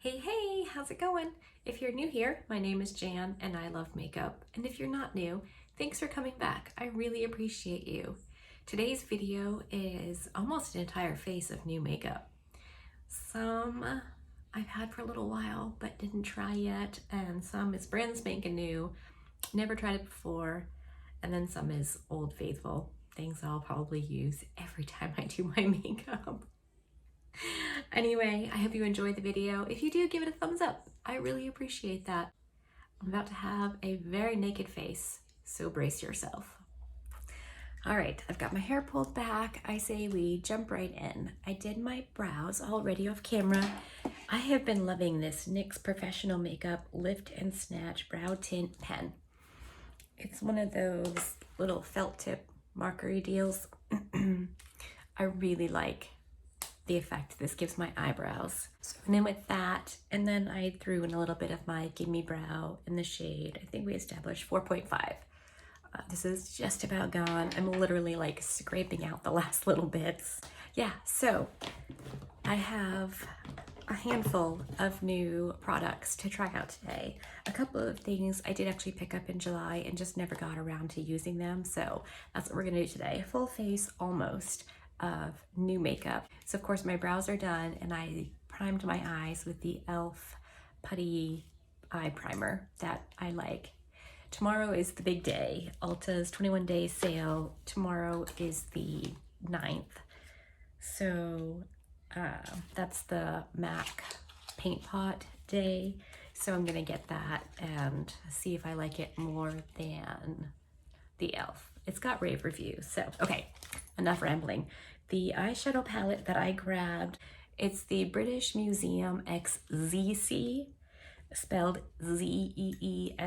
Hey, how's it going? If you're new here, my name is Jan and I love makeup. And if you're not new, thanks for coming back. I really appreciate you. Today's video is almost an entire face of new makeup. Some I've had for a little while but didn't try yet, and some is brand spanking new, never tried it before, and then some is old faithful, things I'll probably use every time I do my makeup. Anyway, I hope you enjoyed the video. If you do, give it a thumbs up. I really appreciate that. I'm about to have a very naked face, so brace yourself. All right, I've got my hair pulled back. I say we jump right in. I did my brows already off camera. I have been loving this NYX Professional Makeup Lift and Snatch Brow Tint Pen. It's one of those little felt tip markery deals. I really like the effect this gives my eyebrows. So I went in with that, and then I threw in a little bit of my Gimme Brow in the shade, I think we established 4.5. This is just about gone. I'm literally like scraping out the last little bits. Yeah, so I have a handful of new products to try out today. A couple of things I did actually pick up in July and just never got around to using them, so that's what we're gonna do today. Full face almost of new makeup. So of course my brows are done, and I primed my eyes with the e.l.f. Putty Eye Primer that I like. Tomorrow is the big day. Ulta's 21-day sale. Tomorrow is the 9th. So that's the MAC Paint Pot day. So I'm gonna get that and see if I like it more than the e.l.f. It's got rave reviews. So, okay, enough rambling. The eyeshadow palette that I grabbed, it's the British Museum X ZC, spelled Z-E-E-S-E-A.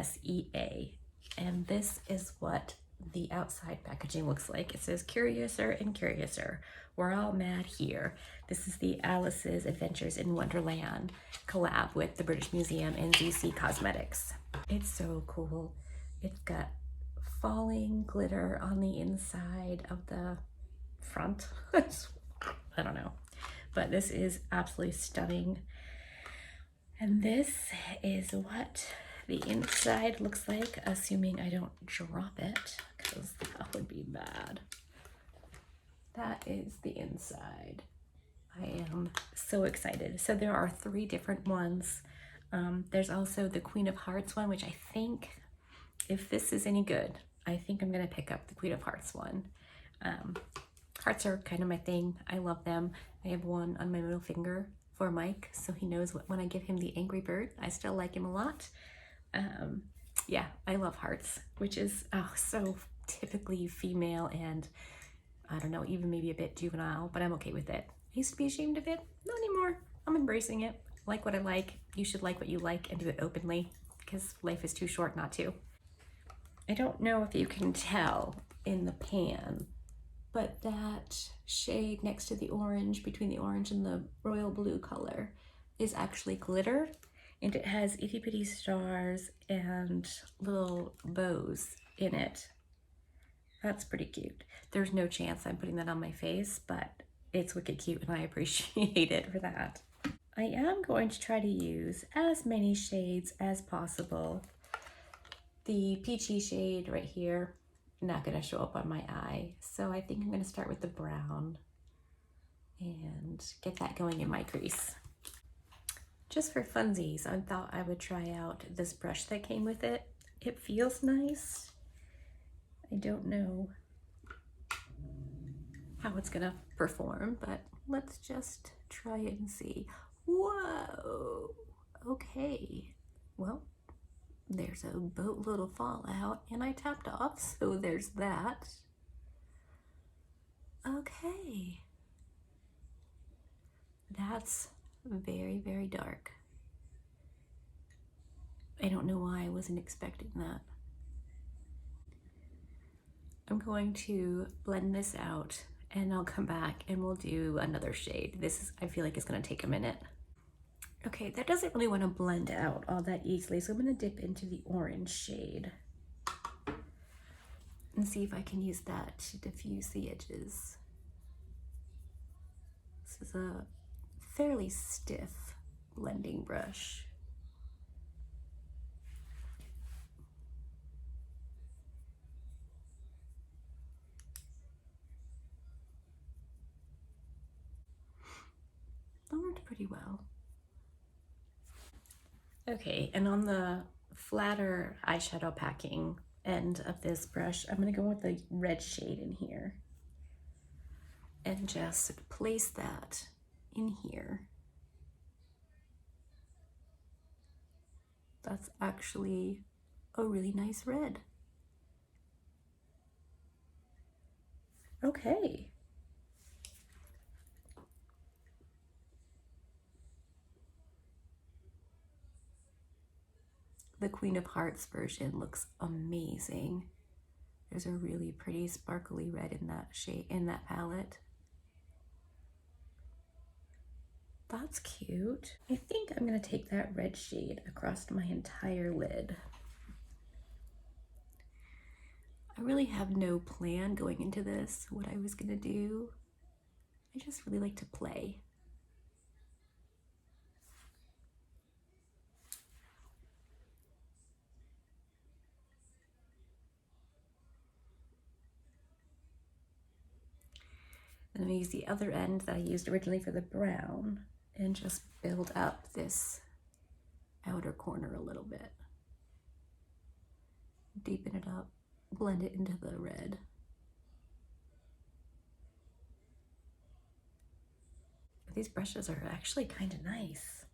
And this is what the outside packaging looks like. It says Curiouser and Curiouser. We're all mad here. This is the Alice's Adventures in Wonderland collab with the British Museum and ZC Cosmetics. It's so cool. It's got falling glitter on the inside of the front. I don't know, but this is absolutely stunning. And this is what the inside looks like, assuming I don't drop it, because that would be bad. That is the inside. I am so excited. So there are 3 different ones. There's also the Queen of Hearts one, which I think, if this is any good, I think I'm gonna pick up the Queen of Hearts one. Hearts are kind of my thing. I love them. I have one on my middle finger for Mike, so he knows when I give him the Angry Bird, I still like him a lot. Yeah, I love hearts, which is so typically female and I don't know, even maybe a bit juvenile, but I'm okay with it. I used to be ashamed of it, not anymore. I'm embracing it. Like what I like. You should like what you like and do it openly, because life is too short not to. I don't know if you can tell in the pan, but that shade next to the orange, between the orange and the royal blue color, is actually glitter, and it has itty bitty stars and little bows in it. That's pretty cute. There's no chance I'm putting that on my face, but it's wicked cute and I appreciate it for that. I am going to try to use as many shades as possible. The peachy shade right here, not gonna show up on my eye, so I think I'm gonna start with the brown and get that going in my crease. Just for funsies, I thought I would try out this brush that came with it. It feels nice. I don't know how it's gonna perform, but let's just try it and see. Whoa, okay. Well, there's a boatload of fallout and I tapped off, so there's that. Okay. That's very, very dark. I don't know why I wasn't expecting that. I'm going to blend this out and I'll come back and we'll do another shade. I feel like it's gonna take a minute. Okay, that doesn't really want to blend out all that easily, so I'm gonna dip into the orange shade and see if I can use that to diffuse the edges. This is a fairly stiff blending brush. That worked pretty well. Okay, and on the flatter eyeshadow packing end of this brush, I'm gonna go with the red shade in here and just place that in here. That's actually a really nice red. Okay. The Queen of Hearts version looks amazing. There's a really pretty sparkly red in that shade, in that palette. That's cute. I think I'm gonna take that red shade across my entire lid. I really have no plan going into this, what I was gonna do. I just really like to play. And I'm gonna use the other end that I used originally for the brown and just build up this outer corner a little bit. Deepen it up, blend it into the red. These brushes are actually kind of nice.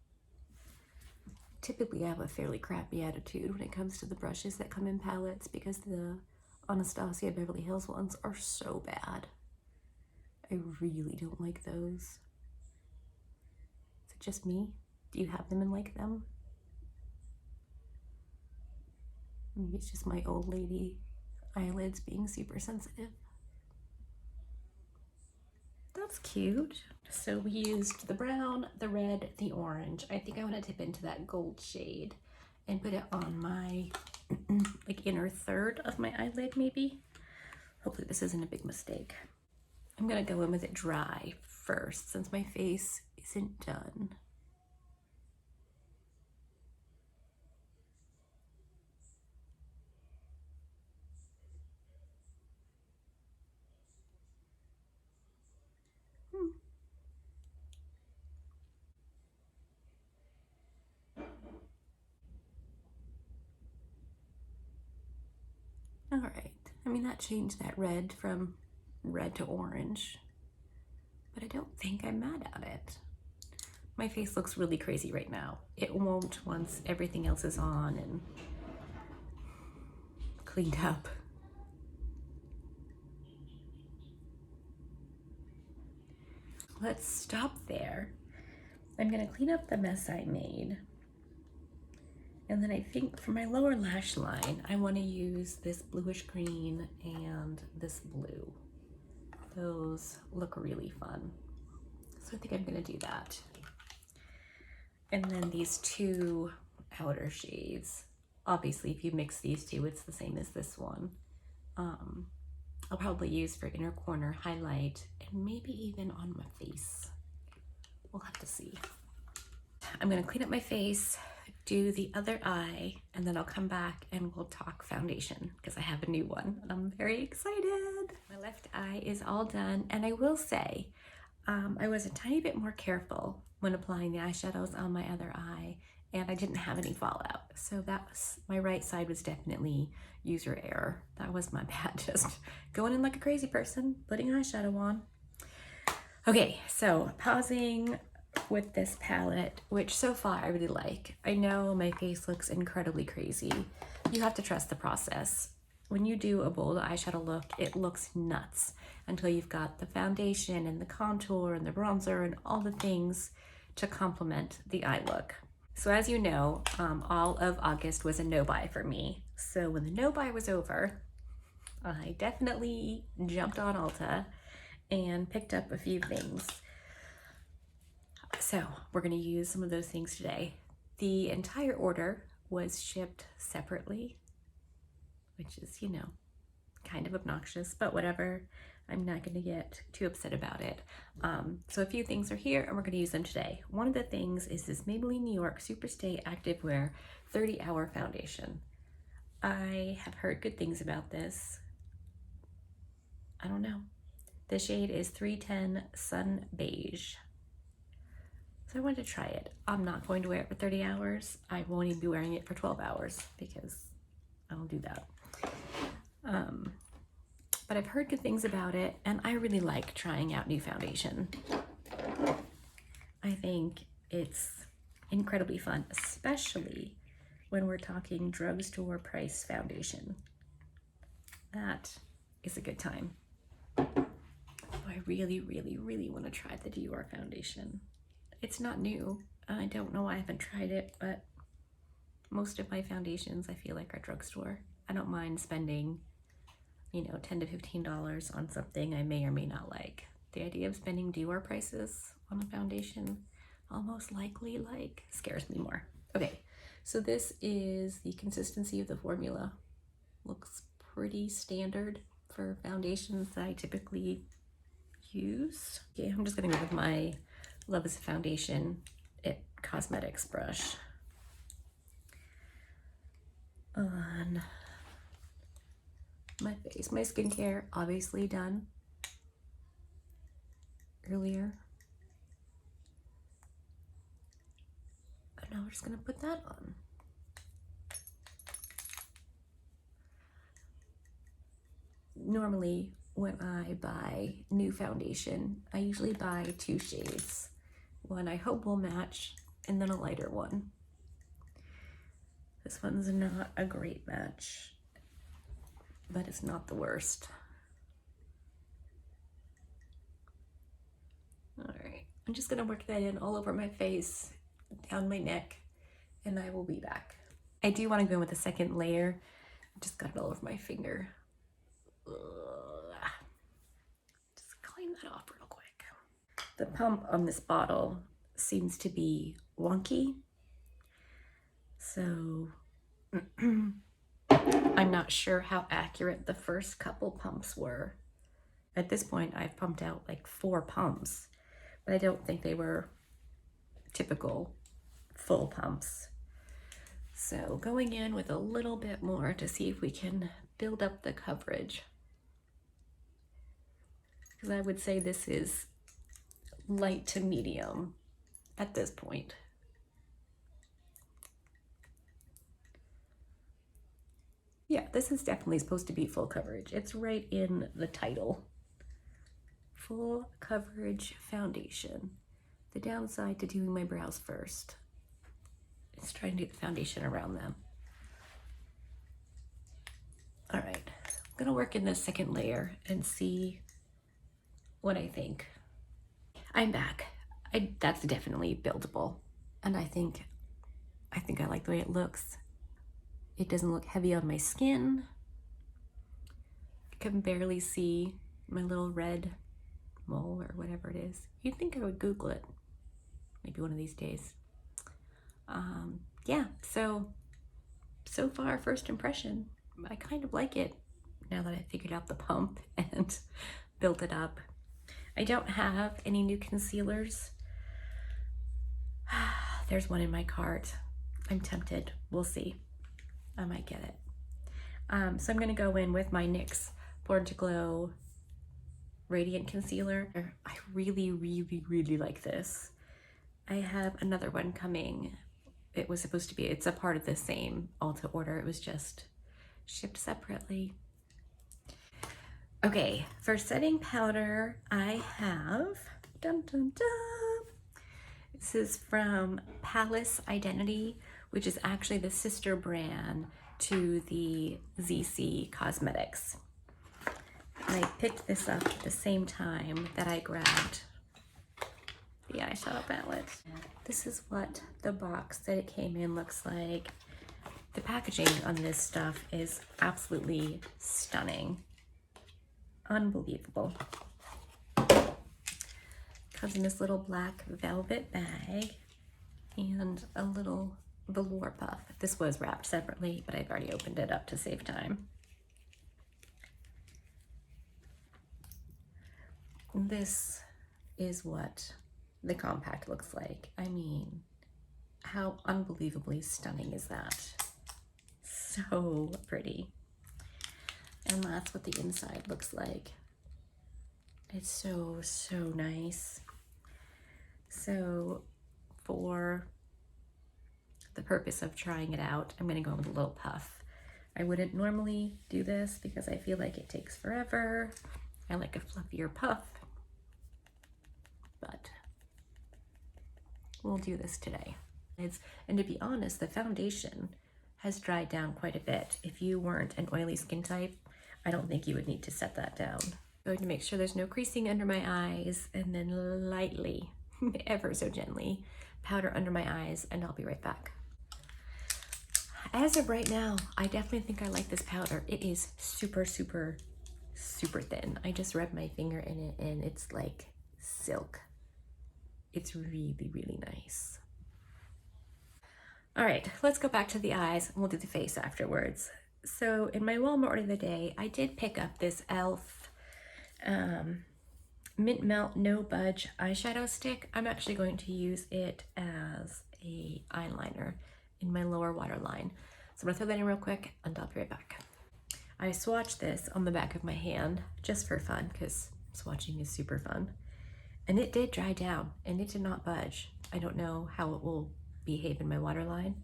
Typically I have a fairly crappy attitude when it comes to the brushes that come in palettes because the Anastasia Beverly Hills ones are so bad. I really don't like those. Is it just me? Do you have them and like them? Maybe it's just my old lady eyelids being super sensitive. That's cute. So we used the brown, the red, the orange. I think I want to dip into that gold shade and put it on my like inner third of my eyelid maybe. Hopefully this isn't a big mistake. I'm gonna go in with it dry first since my face isn't done. All right, I mean that changed that red from red to orange, but I don't think I'm mad at it. My face looks really crazy right now. It won't once everything else is on and cleaned up. Let's stop there. I'm gonna clean up the mess I made. And then I think for my lower lash line, I wanna use this bluish green and this blue. Those look really fun. So I think I'm gonna do that. And then these two outer shades. Obviously, if you mix these two, it's the same as this one. I'll probably use for inner corner highlight and maybe even on my face. We'll have to see. I'm gonna clean up my face, do the other eye, and then I'll come back and we'll talk foundation because I have a new one and I'm very excited. My left eye is all done, and I will say I was a tiny bit more careful when applying the eyeshadows on my other eye, and I didn't have any fallout. So that was, my right side was definitely user error. That was my bad, just going in like a crazy person, putting eyeshadow on. Okay, so pausing with this palette, which so far I really like. I know my face looks incredibly crazy. You have to trust the process. When you do a bold eyeshadow look, it looks nuts until you've got the foundation and the contour and the bronzer and all the things to complement the eye look. So as you know, all of August was a no-buy for me. So when the no-buy was over, I definitely jumped on Ulta and picked up a few things. So we're gonna use some of those things today. The entire order was shipped separately, which is, you know, kind of obnoxious, but whatever. I'm not going to get too upset about it. So a few things are here and we're going to use them today. One of the things is this Maybelline New York Superstay Activewear 30-Hour Foundation. I have heard good things about this. I don't know. The shade is 310 Sun Beige. So I wanted to try it. I'm not going to wear it for 30 hours. I won't even be wearing it for 12 hours because I don't do that. But I've heard good things about it and I really like trying out new foundation. I think it's incredibly fun, especially when we're talking drugstore price foundation. That is a good time. I really, really, really want to try the Dior foundation. It's not new. I don't know why I haven't tried it, but most of my foundations I feel like are drugstore. I don't mind spending, you know, $10 to $15 on something I may or may not like. The idea of spending Dior prices on a foundation almost likely like scares me more. Okay, so this is the consistency of the formula. Looks pretty standard for foundations that I typically use. Okay, I'm just gonna go with my Love is a Foundation It Cosmetics brush on my face. My skincare obviously done earlier. And now we're just gonna put that on. Normally when I buy new foundation, I usually buy 2 shades. One I hope will match and then a lighter one. This one's not a great match, but it's not the worst. All right, I'm just gonna work that in all over my face, down my neck, and I will be back. I do want to go in with a second layer. I just got it all over my finger. Ugh. Just clean that off real quick. The pump on this bottle seems to be wonky, so I'm not sure how accurate the first couple pumps were. At this point, I've pumped out like 4 pumps, but I don't think they were typical full pumps. So going in with a little bit more to see if we can build up the coverage. Because I would say this is light to medium at this point. Yeah, this is definitely supposed to be full coverage. It's right in the title. Full coverage foundation. The downside to doing my brows first is trying to get the foundation around them. All right, I'm gonna work in this second layer and see what I think. I'm back. That's definitely buildable. And I think I like the way it looks. It doesn't look heavy on my skin. I can barely see my little red mole or whatever it is. You'd think I would Google it. Maybe one of these days. Yeah, so far, first impression, I kind of like it now that I figured out the pump and built it up. I don't have any new concealers. There's one in my cart. I'm tempted. We'll see. I might get it. So I'm gonna go in with my NYX Born to Glow Radiant Concealer. I really, really, really like this. I have another one coming. It was supposed to be, it's a part of the same Ulta order. It was just shipped separately. Okay, for setting powder, I have, dun dun dun. This is from Palace Identity, which is actually the sister brand to the ZC Cosmetics. And I picked this up at the same time that I grabbed the eyeshadow palette. This is what the box that it came in looks like. The packaging on this stuff is absolutely stunning. Unbelievable. Comes in this little black velvet bag and a little velour puff. This was wrapped separately, but I've already opened it up to save time. This is what the compact looks like. I mean, how unbelievably stunning is that? So pretty. And that's what the inside looks like. It's so, so nice. So for the purpose of trying it out, I'm gonna go with a little puff. I wouldn't normally do this because I feel like it takes forever. I like a fluffier puff, but we'll do this today. And to be honest, the foundation has dried down quite a bit. If you weren't an oily skin type, I don't think you would need to set that down. I'm going to make sure there's no creasing under my eyes, and then lightly, ever so gently, powder under my eyes, and I'll be right back. As of right now, I definitely think I like this powder. It is super, super, super thin. I just rubbed my finger in it and it's like silk. It's really, really nice. All right, let's go back to the eyes and we'll do the face afterwards. So in my Walmart order of the day, I did pick up this e.l.f. Mint Melt No Budge eyeshadow stick. I'm actually going to use it as a eyeliner in my lower waterline. So I'm gonna throw that in real quick and I'll be right back. I swatched this on the back of my hand just for fun because swatching is super fun. And it did dry down and it did not budge. I don't know how it will behave in my waterline.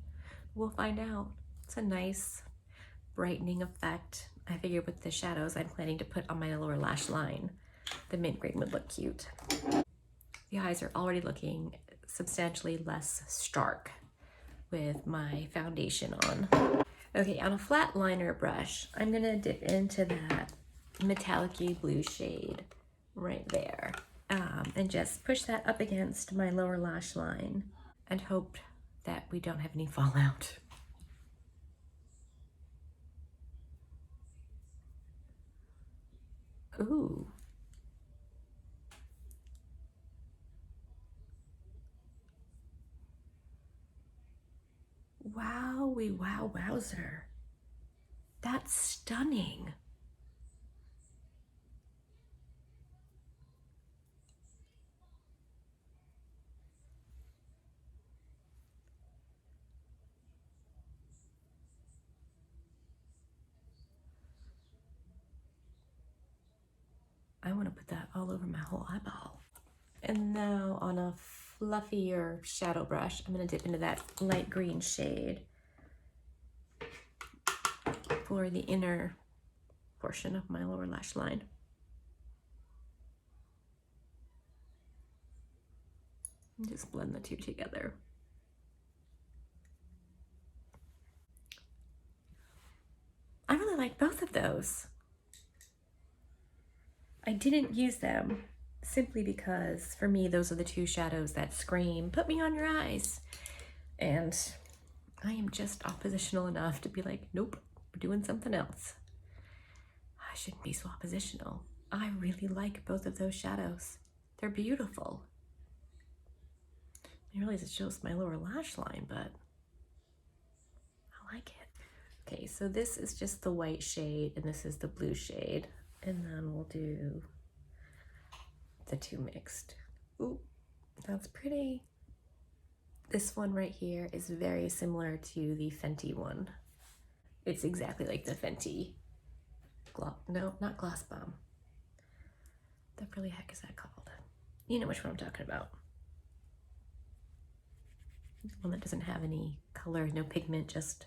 We'll find out. It's a nice brightening effect. I figure with the shadows I'm planning to put on my lower lash line, the mint green would look cute. The eyes are already looking substantially less stark with my foundation on. Okay, on a flat liner brush, I'm gonna dip into that metallic-y blue shade right there. And just push that up against my lower lash line and hope that we don't have any fallout. Ooh. Wowie, wow, wowzer. That's stunning. I want to put that all over my whole eyeball. And now on a fluffier shadow brush, I'm going to dip into that light green shade for the inner portion of my lower lash line. And just blend the two together. I really like both of those. I didn't use them simply because for me those are the two shadows that scream, put me on your eyes. And I am just oppositional enough to be like, nope, we're doing something else. I shouldn't be so oppositional. I really like both of those shadows. They're beautiful. I realize it shows my lower lash line, but I like it. Okay, so this is just the white shade and this is the blue shade. And then we'll do the two mixed. Ooh, that's pretty. This one right here is very similar to the Fenty one. It's exactly like the Fenty no, not Gloss Bomb. The really heck is that called? You know which one I'm talking about. One that doesn't have any color, no pigment, just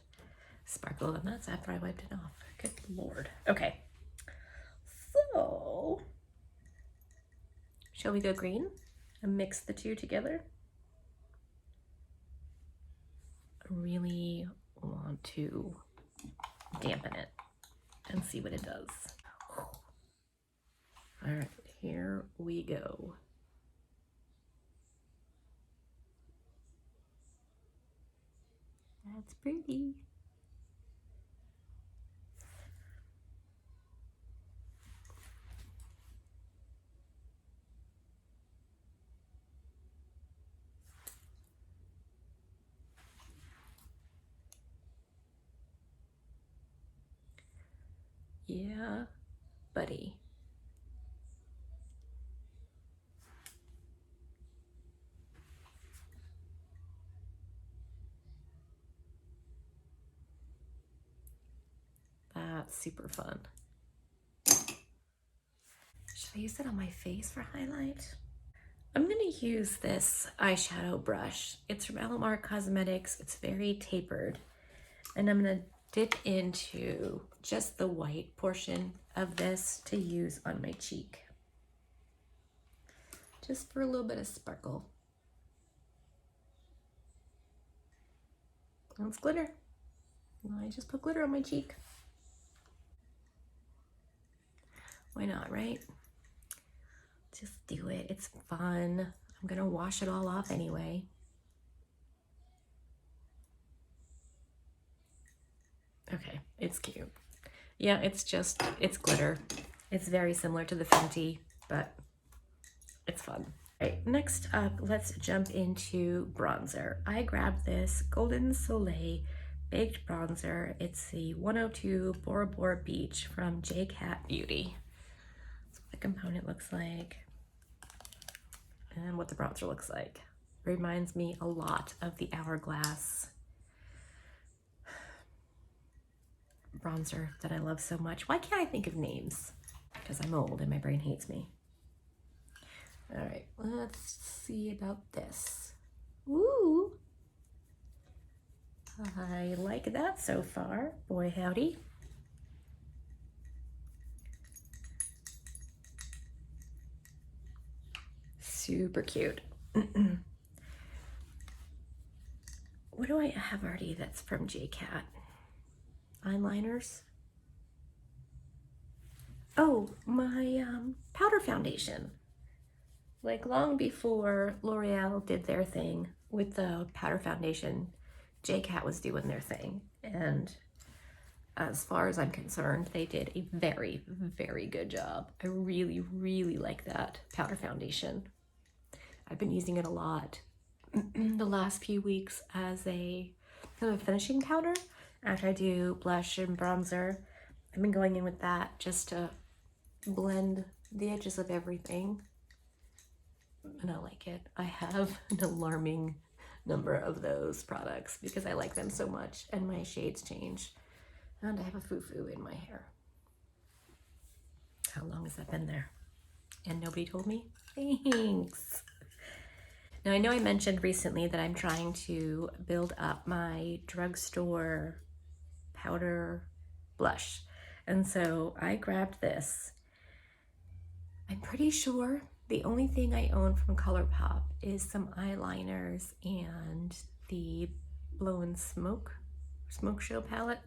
sparkle, and that's after I wiped it off. Good Lord. Okay. So, shall we go green and mix the two together? I really want to dampen it and see what it does. All right, here we go. That's pretty. Yeah, buddy. That's super fun. Should I use it on my face for highlight? I'm gonna use this eyeshadow brush. It's from LMR Cosmetics. It's very tapered. And I'm gonna dip into just the white portion of this to use on my cheek. Just for a little bit of sparkle. And it's glitter. I just put glitter on my cheek. Why not, right? Just do it. It's fun. I'm gonna wash it all off anyway. Okay, it's cute. Yeah, it's glitter. It's very similar to the Fenty, but it's fun. All right, next up, let's jump into bronzer. I grabbed this Golden Soleil Baked Bronzer. It's the 102 Bora Bora Beach from J Cat Beauty. That's what the component looks like and what the bronzer looks like. Reminds me a lot of the Hourglass bronzer that I love so much. Why can't I think of names? Because I'm old and my brain hates me. All right, let's see about this. Ooh, I like that so far. Boy, howdy. Super cute. What do I have already that's from J-Cat? Eyeliners. Oh, my powder foundation. Like long before L'Oreal did their thing with the powder foundation, J-Cat was doing their thing. And as far as I'm concerned, they did a very, very good job. I really, really like that powder foundation. I've been using it a lot the last few weeks as a kind of finishing powder. After I do blush and bronzer, I've been going in with that just to blend the edges of everything. And I like it. I have an alarming number of those products because I like them so much and my shades change. And I have a foo-foo in my hair. How long has that been there? And nobody told me? Thanks. Now I know I mentioned recently that I'm trying to build up my drugstore powder blush. And so I grabbed this. I'm pretty sure the only thing I own from ColourPop is some eyeliners and the Blow and Smoke Show palette.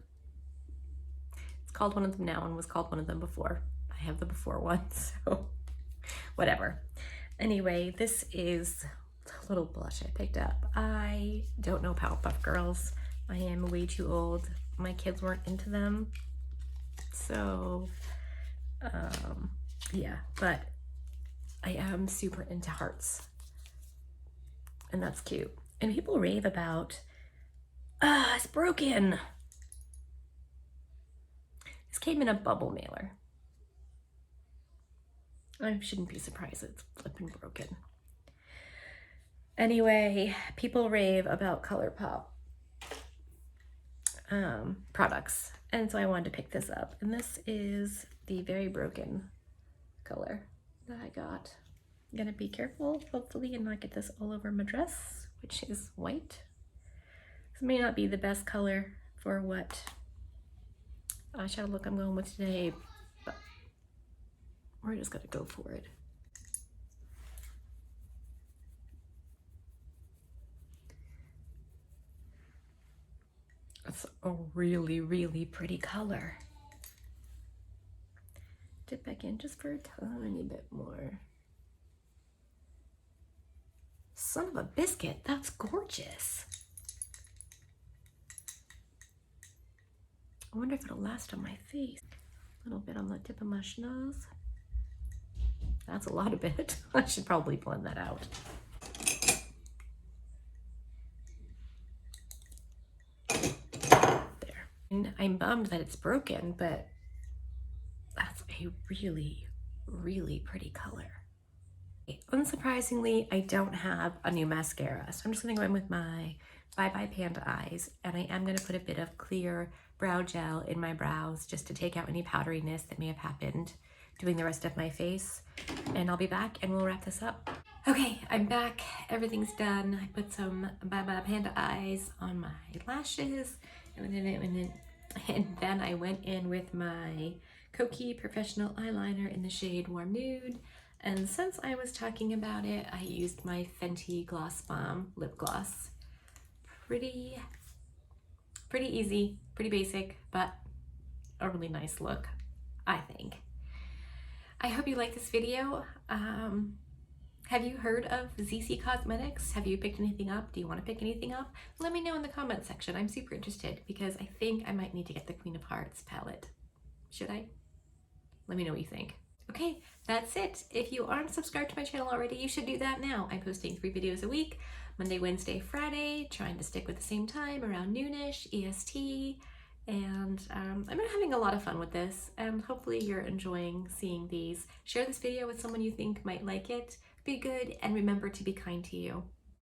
It's called one of them now and was called one of them before. I have the before one, so whatever. Anyway, this is a little blush I picked up. I don't know Powerpuff Girls. I am way too old. My kids weren't into them. So, yeah, but I am super into hearts. And that's cute. And people rave about, it's broken. This came in a bubble mailer. I shouldn't be surprised it's flipping broken. Anyway, people rave about ColourPop products. And so I wanted to pick this up. And this is the very broken color that I got. I'm gonna be careful, hopefully, and not get this all over my dress, which is white. This may not be the best color for what eyeshadow look I'm going with today, but we're just gonna go for it. It's a really, really pretty color. Dip back in just for a tiny bit more. Son of a biscuit, that's gorgeous. I wonder if it'll last on my face. A little bit on the tip of my nose. That's a lot of it. I should probably blend that out. There. And I'm bummed that it's broken, but that's a really, really pretty color. Unsurprisingly, I don't have a new mascara, so I'm just gonna go in with my Bye Bye Panda Eyes, and I am going to put a bit of clear brow gel in my brows just to take out any powderiness that may have happened doing the rest of my face. And I'll be back and we'll wrap this up. Okay, I'm back. Everything's done. I put some Bye Bye Panda Eyes on my lashes, and then I went in with my Kokie Professional Eyeliner in the shade Warm Nude. And since I was talking about it, I used my Fenty Gloss Bomb lip gloss. Pretty easy, pretty basic, but a really nice look, I think. I hope you like this video. Have you heard of ZC Cosmetics? Have you picked anything up? Do you want to pick anything up? Let me know in the comment section. I'm super interested because I think I might need to get the Queen of Hearts palette. Should I? Let me know what you think. Okay, that's it. If you aren't subscribed to my channel already, you should do that now. I'm posting 3 videos a week, Monday, Wednesday, Friday, trying to stick with the same time, around noonish, EST. And I'm having a lot of fun with this, and hopefully you're enjoying seeing these. Share this video with someone you think might like it. Be good, and remember to be kind to you.